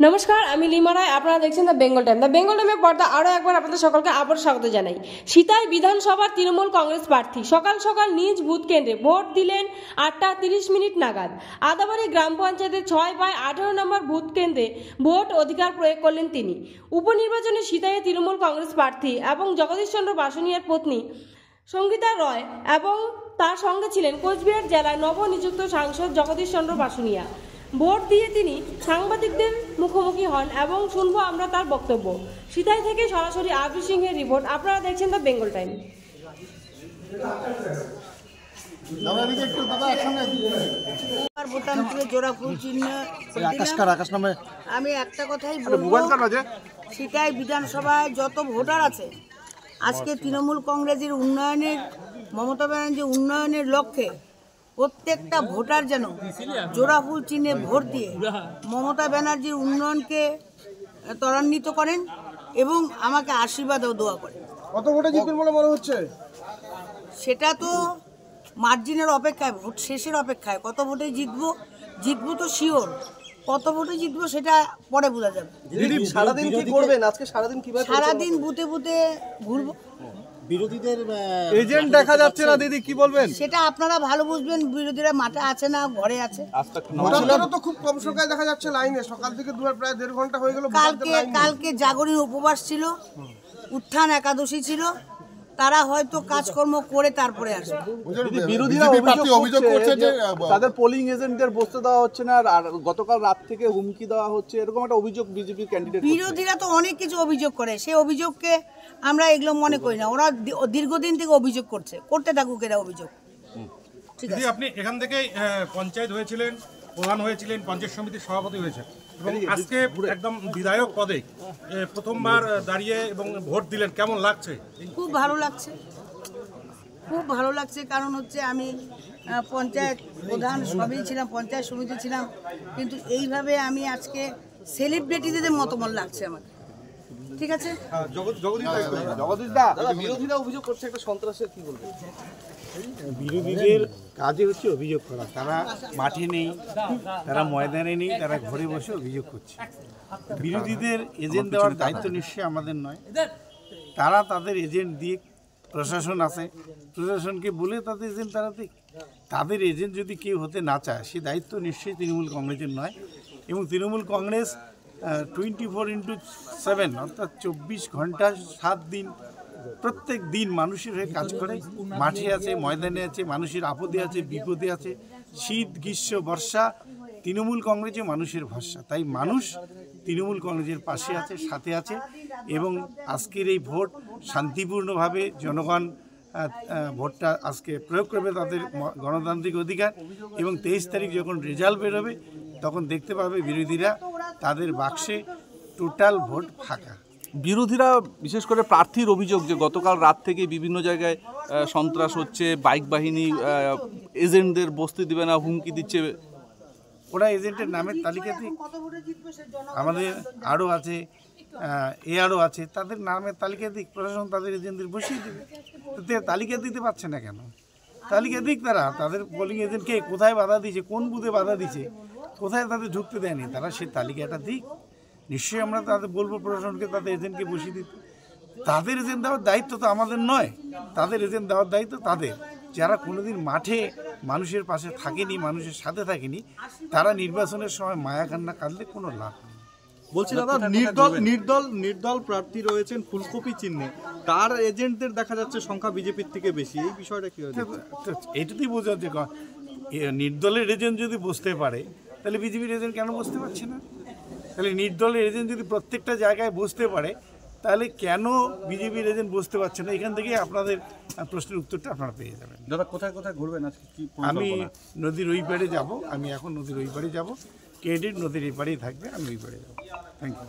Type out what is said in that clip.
নমস্কার, আমি লিমা রায়। আপনারা দেখছেন the Bengal time. The Bengal টাইমের পর্দা আরও একবার আপনাদের সকলকে আবার স্বাগত জানাই। সিতাই বিধানসভার তৃণমূল কংগ্রেস প্রার্থী সকাল সকাল নিজ বুথ কেন্দ্রে ভোট দিলেন 8:30 নাগাদ। আদাবাড়ি গ্রাম পঞ্চায়েতের 6/18 নম্বর বুথ কেন্দ্রে ভোট অধিকার প্রয়োগ করলেন তিনি। উপনির্বাচনে সিতাইয়ে তৃণমূল কংগ্রেস প্রার্থী এবং জগদীশ চন্দ্র বাসনিয়ার পত্নী সঙ্গীতা রয় এবং তার সঙ্গে ছিলেন কোচবিহার জেলায় নবনিযুক্ত সাংসদ জগদীশ চন্দ্র বাসনিয়া। ভোট দিয়ে তিনি সাংবাদিকদের মুখোমুখি হন এবং শুনবো আমরা তার বক্তব্য। সিতাই থেকে সরাসরি আবি সিংহের রিপোর্ট। আপনারা দেখছেন দ্য বেঙ্গল টাইম। আমি একটা কথাই বলবো, সিতাই বিধানসভায় যত ভোটার আছে আজকে তৃণমূল কংগ্রেসের উন্নয়নের, মমতা ব্যানার্জির উন্নয়নের লক্ষ্যে প্রত্যেকটা ভোটার যেন জোড়াফুল চিহ্নে ভোট দিয়ে মমতা ব্যানার্জির উন্নয়নকে ত্বরান্বিত করেন এবং আমাকে আশীর্বাদও দোয়া করেন। কত ভোটে জিতবেন বলে মনে হচ্ছে? সেটা তো মার্জিনের অপেক্ষায়, ভোট শেষের অপেক্ষায়। কত ভোটে জিতবো তো শিওর, কত ভোটে জিতবো সেটা পরে বোঝা যাবে। সারাদিন কি করবেন আজকে? সারাদিন কিভাবে? সারাদিন বুথে বুথে ঘুরবো। বিরোধীদের এজেন্ট দেখা যাচ্ছে না দিদি, কি বলবেন? সেটা আপনারা ভালো বুঝবেন। বিরোধীরা মাঠে আছে না ঘরে আছে? ভোটাররা তো খুব কম সংখ্যায় দেখা যাচ্ছে লাইনে। সকাল থেকে প্রায় 1.5 ঘন্টা হয়ে গেল। কালকে জাগরণ উপবাস ছিল, উত্থান একাদশী ছিল, তারা হয়তো কাজকর্ম করে তারপরে আসবে। বিরোধীরা অভিযোগ করছে যে তাদের পোলিং এজেন্টদের বসতে দেওয়া হচ্ছে না, আর গতকাল রাত থেকে হুমকি দেওয়া হচ্ছে, এরকম একটা অভিযোগ বিজেপি ক্যান্ডিডেট। বিরোধীরা তো অনেক কিছু অভিযোগ করে, সেই অভিযোগকে আমরা এগুলো মনে করি না। ওরা দীর্ঘদিন থেকে অভিযোগ করতে থাকুক এরা অভিযোগ। ঠিক আছে, আপনি এখান থেকে পঞ্চায়েত হয়েছিলেন, প্রধান হয়েছিলেন, পঞ্চায়েত সমিতির সভাপতি হয়েছেন এবং আজকে একদম বিধায়ক পদে প্রথমবার দাঁড়িয়ে এবং ভোট দিলেন, কেমন লাগছে? খুব ভালো লাগছে, খুব ভালো লাগছে। কারণ হচ্ছে আমি পঞ্চায়েত প্রধান সবই ছিলাম, পঞ্চায়েত সমিতি ছিলাম, কিন্তু এইভাবে আমি আজকে সেলিব্রিটিদের মতামত লাগছে আমার। ঠিক আছে, বিরোধীরা অভিযোগ করছে একটা সন্ত্রাসের, কি বলবেন? বিরোধীদের কাজে হচ্ছে অভিযোগ করা। তারা মাঠে নেই, তারা ময়দানে নেই, তারা ঘরে বসে অভিযোগ করছে। বিরোধীদের এজেন্ট দেওয়ার দায়িত্ব নিশ্চয়ই আমাদের নয়। তারা তাদের এজেন্ট দিয়ে, প্রশাসন আছে, প্রশাসনকে বলে তাদের এজেন্ট তারা দিক। তাদের এজেন্ট যদি কেউ হতে না চায়, সে দায়িত্ব নিশ্চয়ই তৃণমূল কংগ্রেসের নয়। এবং তৃণমূল কংগ্রেস 24x7 অর্থাৎ 24 ঘন্টা 7 দিন প্রত্যেক দিন মানুষের হয়ে কাজ করে। মাঠে আছে, ময়দানে আছে, মানুষের আপদে আছে, বিপদে আছে। শীত, গ্রীষ্ম, বর্ষা, তৃণমূল কংগ্রেসে মানুষের ভরসা। তাই মানুষ তৃণমূল কংগ্রেসের পাশে আছে, সাথে আছে। এবং আজকের এই ভোট শান্তিপূর্ণভাবে জনগণ ভোটটা আজকে প্রয়োগ করবে, তাদের গণতান্ত্রিক অধিকার। এবং 23 তারিখ যখন রেজাল্ট বেরোবে তখন দেখতে পাবে বিরোধীরা তাদের বাক্সে টোটাল ভোট ফাঁকা। বিরোধীরা বিশেষ করে প্রার্থীর অভিযোগ যে গতকাল রাত থেকে বিভিন্ন জায়গায় সন্ত্রাস হচ্ছে, বাইক বাহিনী এজেন্টদের বসতে দিবে না, হুমকি দিচ্ছে। ওরা এজেন্টের নামের তালিকাতে আমাদের আরও আছে, আরও আছে, তাদের নামের তালিকা দিক, প্রশাসন তাদের এজেন্টদের বসিয়ে দেবে। তো তালিকা দিতে পারছে না কেন? তালিকা দিক তারা, তাদের পোলিং এজেন্টকে কোথায় বাধা দিয়েছে, কোন বুথে বাধা দিয়েছে, কোথায় তাদের ঢুকতে দেয়নি, তারা সেই তালিকাটা দিক। নিশ্চয়ই আমরা তাদের বলবো প্রশাসনকে তাদের এজেন্টকে বসিয়ে দিতে। তাদের এজেন্ট দেওয়ার দায়িত্ব তো আমাদের নয়, তাদের এজেন্ট দেওয়ার দায়িত্ব তাদের। যারা কোনোদিন মাঠে মানুষের পাশে থাকেনি, মানুষের সাথে থাকেনি, তারা নির্বাচনের সময় মায়া কান্না কাঁদলে কোনো লাভ নেই। বলছি দাদা, নির্দল প্রার্থী রয়েছেন ফুলকপি চিহ্নে, তার এজেন্টদের দেখা যাচ্ছে সংখ্যা বিজেপির থেকে বেশি। এই বিষয়টা কি হয়েছে? এইটাতেই বোঝা যে নির্দলের এজেন্ট যদি বসতে পারে, তাহলে বিজেপির এজেন্ট কেন বসতে পারছে না? তাহলে নির্দলের এজেন্ট যদি প্রত্যেকটা জায়গায় বসতে পারে, তাহলে কেন বিজেপির এজেন্ট বসতে পারছে না? এখান থেকে আপনাদের প্রশ্নের উত্তরটা আপনারা পেয়ে যাবেন। দাদা, কোথায় কোথায় ঘুরবেন আজকে? আমি নদীর ওই পাড়ে যাবো, আমি এখন নদীর ওই পাড়ে যাবো। ক্যান্ডিডেট নদীর এই পাড়েই থাকবে, আমি ওই পাড়ে যাবো। Thank you.